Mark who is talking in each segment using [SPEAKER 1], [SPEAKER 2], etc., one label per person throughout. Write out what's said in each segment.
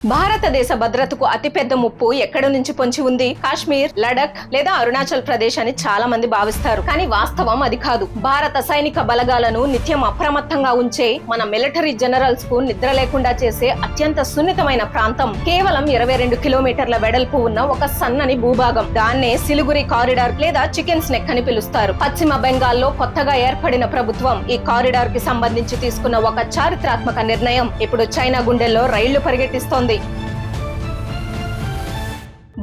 [SPEAKER 1] భారతదేశ భద్రతకు అతిపెద్ద ముప్పు ఎక్కడి నుంచి పొంచి ఉంది? కాశ్మీర్, లడఖ్ లేదా అరుణాచల్ ప్రదేశ్ అని చాలా మంది భావిస్తారు. కానీ వాస్తవం అది కాదు. భారత సైనిక బలగాలను నిత్యం అప్రమత్తంగా ఉంచే, మన మిలిటరీ జనరల్స్ కు నిద్ర లేకుండా చేసే అత్యంత సున్నితమైన ప్రాంతం కేవలం 22 కిలోమీటర్ల వెడల్పు ఉన్న ఒక సన్నని భూభాగం. దాన్నే సిలిగురి కారిడార్ లేదా చికెన్స్ నెక్ అని పిలుస్తారు. పశ్చిమ బెంగాల్లో కొత్తగా ఏర్పడిన ప్రభుత్వం ఈ కారిడార్ కి సంబంధించి తీసుకున్న ఒక చారిత్రాత్మక నిర్ణయం ఇప్పుడు చైనా గుండెల్లో రైళ్లు పరిగెట్టిస్తోంది.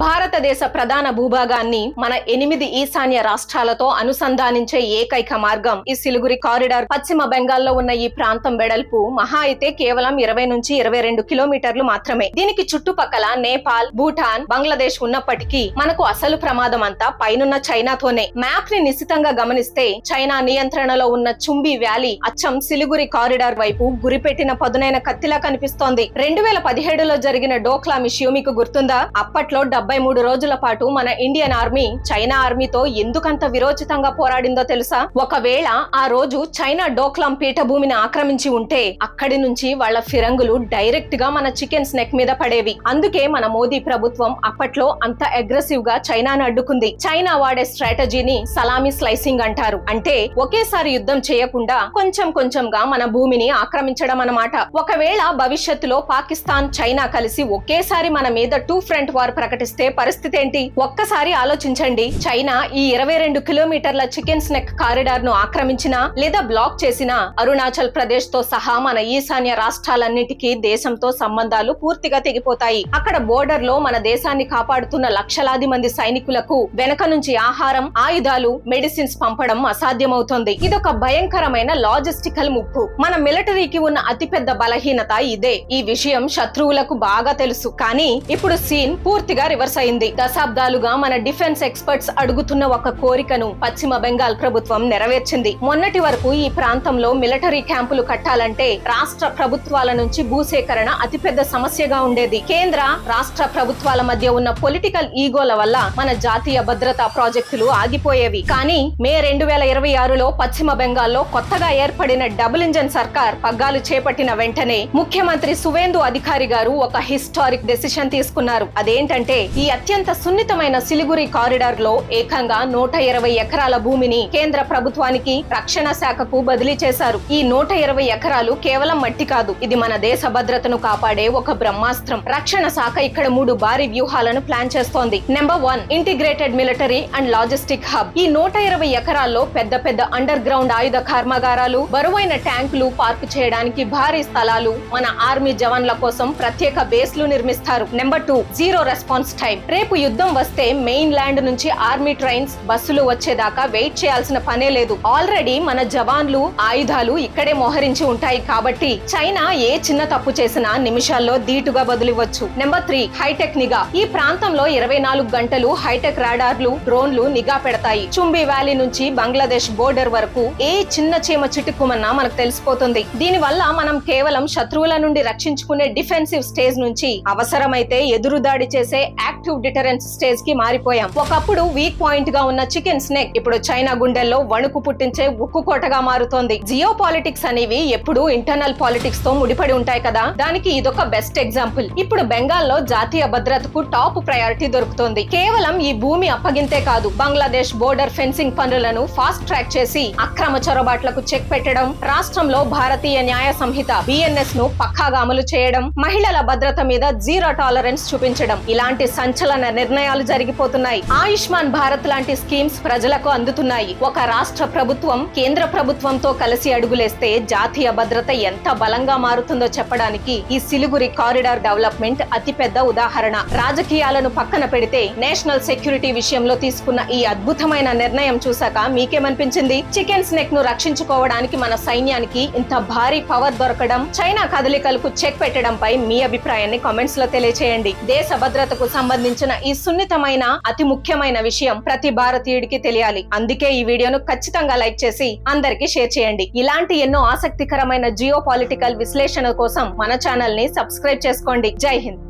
[SPEAKER 1] భారతదేశ ప్రధాన భూభాగాన్ని మన 8 ఈశాన్య రాష్ట్రాలతో అనుసంధానించే ఏకైక మార్గం ఈ సిలిగురి కారిడార్. పశ్చిమ బెంగాల్లో ఉన్న ఈ ప్రాంతం వెడల్పు మహా అయితే కేవలం 20 నుంచి 22 కిలోమీటర్లు మాత్రమే. దీనికి చుట్టుపక్కల నేపాల్, భూటాన్, బంగ్లాదేశ్ ఉన్నప్పటికీ మనకు అసలు ప్రమాదం అంతా పైనున్న చైనాతోనే. మ్యాప్ ని నిశితంగా గమనిస్తే చైనా నియంత్రణలో ఉన్న చుంబి వ్యాలీ అచ్చం సిలిగురి కారిడార్ వైపు గురిపెట్టిన పదునైన కత్తిలా కనిపిస్తోంది. 2017లో జరిగిన డోక్లాం ఇష్యూ మీకు గుర్తుందా? అప్పట్లో 73 రోజుల పాటు మన ఇండియన్ ఆర్మీ చైనా ఆర్మీతో ఎందుకంత విరోచితంగా పోరాడిందో తెలుసా? ఒకవేళ ఆ రోజు చైనా డోక్లాం పీఠభూమిని ఆక్రమించి ఉంటే అక్కడి నుంచి వాళ్ళ ఫిరంగులు డైరెక్ట్ గా మన చికెన్స్ నెక్ మీద పడేవి. అందుకే మన మోదీ ప్రభుత్వం అప్పట్లో అంత అగ్రెసివ్ గా చైనాను అడ్డుకుంది. చైనా వాడే స్ట్రాటజీని సలామీ స్లైసింగ్ అంటారు. అంటే ఒకేసారి యుద్ధం చేయకుండా కొంచెం కొంచెంగా మన భూమిని ఆక్రమించడం అన్నమాట. ఒకవేళ భవిష్యత్తులో పాకిస్తాన్, చైనా కలిసి ఒకేసారి మన మీద 2 ఫ్రంట్ వార్ ప్రకటిస్తే పరిస్థితి ఏంటి? ఒక్కసారి ఆలోచించండి. చైనా ఈ 22 కిలోమీటర్ల చికెన్స్ నెక్ కారిడార్ ను ఆక్రమించినా లేదా బ్లాక్ చేసినా అరుణాచల్ ప్రదేశ్ తో సహా మన ఈశాన్య రాష్ట్రాలన్నిటికీ దేశంతో సంబంధాలు పూర్తిగా తెగిపోతాయి. అక్కడ బోర్డర్ లో మన దేశాన్ని కాపాడుతున్న లక్షలాది మంది సైనికులకు వెనక నుంచి ఆహారం, ఆయుధాలు, మెడిసిన్స్ పంపడం అసాధ్యమవుతోంది. ఇదొక భయంకరమైన లాజిస్టికల్ ముప్పు. మన మిలిటరీకి ఉన్న అతిపెద్ద బలహీనత ఇదే. ఈ విషయం శత్రువులకు బాగా తెలుసు. కానీ ఇప్పుడు సీన్ పూర్తిగా రివర్స్ అయింది. దశాబ్దాలుగా మన డిఫెన్స్ ఎక్స్పర్ట్స్ అడుగుతున్న ఒక కోరికను పశ్చిమ బెంగాల్ ప్రభుత్వం నెరవేర్చింది. మొన్నటి వరకు ఈ ప్రాంతంలో మిలిటరీ క్యాంపులు కట్టాలంటే రాష్ట్ర ప్రభుత్వాల నుంచి భూసేకరణ అతిపెద్ద సమస్యగా ఉండేది. కేంద్ర, రాష్ట్ర ప్రభుత్వాల మధ్య ఉన్న పొలిటికల్ ఈగోల వల్ల మన జాతీయ భద్రతా ప్రాజెక్టులు ఆగిపోయేవి. కానీ మే 2026లో పశ్చిమ బెంగాల్లో కొత్తగా ఏర్పడిన డబుల్ ఇంజన్ సర్కార్ పగ్గాలు చేపట్టిన వెంటనే ముఖ్యమంత్రి సువేందు అధికారి గారు ఒక హిస్టారిక్ డెసిషన్ తీసుకున్నారు. అదేంటంటే ఈ అత్యంత సున్నితమైన సిలిగురి కారిడార్ లో ఏకంగా 120 ఎకరాల భూమిని కేంద్ర ప్రభుత్వానికి, రక్షణ శాఖకు బదిలీ చేశారు. ఈ 120 ఎకరాలు కేవలం మట్టి కాదు, ఇది మన దేశ భద్రతను కాపాడే ఒక బ్రహ్మాస్త్రం. రక్షణ శాఖ ఇక్కడ 3 భారీ వ్యూహాలను ప్లాన్ చేస్తోంది. Number 1, integrated military and logistic hub. ఈ 120 ఎకరాల్లో పెద్ద పెద్ద అండర్ గ్రౌండ్ ఆయుధ కర్మాగారాలు, బరువైన ట్యాంకులు పార్క్ చేయడానికి భారీ స్థలాలు, మన ఆర్మీ జవాన్ల కోసం ప్రత్యేక బేస్లు నిర్మిస్తారు. Number 2, zero response time. రేపు యుద్ధం వస్తే మెయిన్ ల్యాండ్ నుంచి ఆర్మీ ట్రైన్స్, బస్సులు వచ్చేదాకా వెయిట్ చేయాల్సిన పనే లేదు. ఆల్రెడీ మన జవాన్లు, ఆయుధాలు ఇక్కడే మోహరించి ఉంటాయి. కాబట్టి చైనా ఏ చిన్న తప్పు చేసినా నిమిషాల్లో ధీటుగా బదిలివచ్చు. నెంబర్ 3, హైటెక్ నిఘా. ఈ ప్రాంతంలో 24 గంటలు హైటెక్ రాడార్లు, డ్రోన్లు నిఘా పెడతాయి. చుంబి వ్యాలీ నుంచి బంగ్లాదేశ్ బోర్డర్ వరకు ఏ చిన్న చీమ చిటుక్కుమన్నా మనకు తెలిసిపోతుంది. దీని వల్ల మనం కేవలం శత్రువుల నుండి రక్షించుకునే డిఫెన్సివ్ స్టేజ్ నుంచి అవసరమైతే ఎదురుదాడి చేసే యాక్టివ్ డిటరెన్స్ స్టేజ్ కి మారిపోయాం. ఒకప్పుడు వీక్ పాయింట్ గా ఉన్న చికెన్స్ నెక్ ఇప్పుడు చైనా గుండెల్లో వణుకు పుట్టించే ఉక్కు కోటగా మారుతోంది. జియో పాలిటిక్స్ అనేవి ఎప్పుడు ఇంటర్నల్ పాలిటిక్స్ తో ముడిపడి ఉంటాయి కదా, దానికి ఇదొక బెస్ట్ ఎగ్జాంపుల్. ఇప్పుడు బెంగాల్లో జాతీయ భద్రతకు టాప్ ప్రయారిటీ దొరుకుతోంది. కేవలం ఈ భూమి అప్పగింతే కాదు, బంగ్లాదేశ్ బోర్డర్ ఫెన్సింగ్ పనులను ఫాస్ట్ ట్రాక్ చేసి అక్రమ చొరబాట్లకు చెక్ పెట్టడం, రాష్ట్రంలో భారతీయ న్యాయ సంహిత BNS ను పక్కాగా అమలు చేయడం, మహిళల భద్రత మీద జీరో టాలరెన్స్ చూపించడం, ఇలాంటి సంచలన నిర్ణయాలు జరిగిపోతున్నాయి. ఆయుష్మాన్ భారత్ లాంటి స్కీమ్స్ ప్రజలకు అందుతున్నాయి. ఒక రాష్ట్ర ప్రభుత్వం కేంద్ర ప్రభుత్వంతో కలిసి అడుగులేస్తే జాతీయ భద్రత ఎంత బలంగా మారుతుందో చెప్పడానికి ఈ సిలిగురి కారిడార్ డెవలప్మెంట్ అతిపెద్ద ఉదాహరణ. రాజకీయాలను పక్కన పెడితే నేషనల్ సెక్యూరిటీ విషయంలో తీసుకున్న ఈ అద్భుతమైన నిర్ణయం చూసాక మీకేమనిపించింది? చికెన్స్ నెక్ ను రక్షించుకోవడానికి మన సైన్యానికి ఇంత భారీ పవర్ దొరకడం, చైనా కదలికలకు చెక్ పెట్టడంపై మీ అభిప్రాయాన్ని కామెంట్స్ లో తెలియచేయండి. దేశ భద్రతకు సంబంధించిన ఈ సున్నితమైన, అతి ముఖ్యమైన విషయం ప్రతి భారతీయుడికి తెలియాలి. అందుకే ఈ వీడియోను ఖచ్చితంగా లైక్ చేసి అందరికీ షేర్ చేయండి. ఇలాంటి ఎన్నో ఆసక్తికరమైన జియో పాలిటికల్ విశ్లేషణ కోసం మన ఛానల్ ని సబ్స్క్రైబ్ చేసుకోండి. జై హింద్.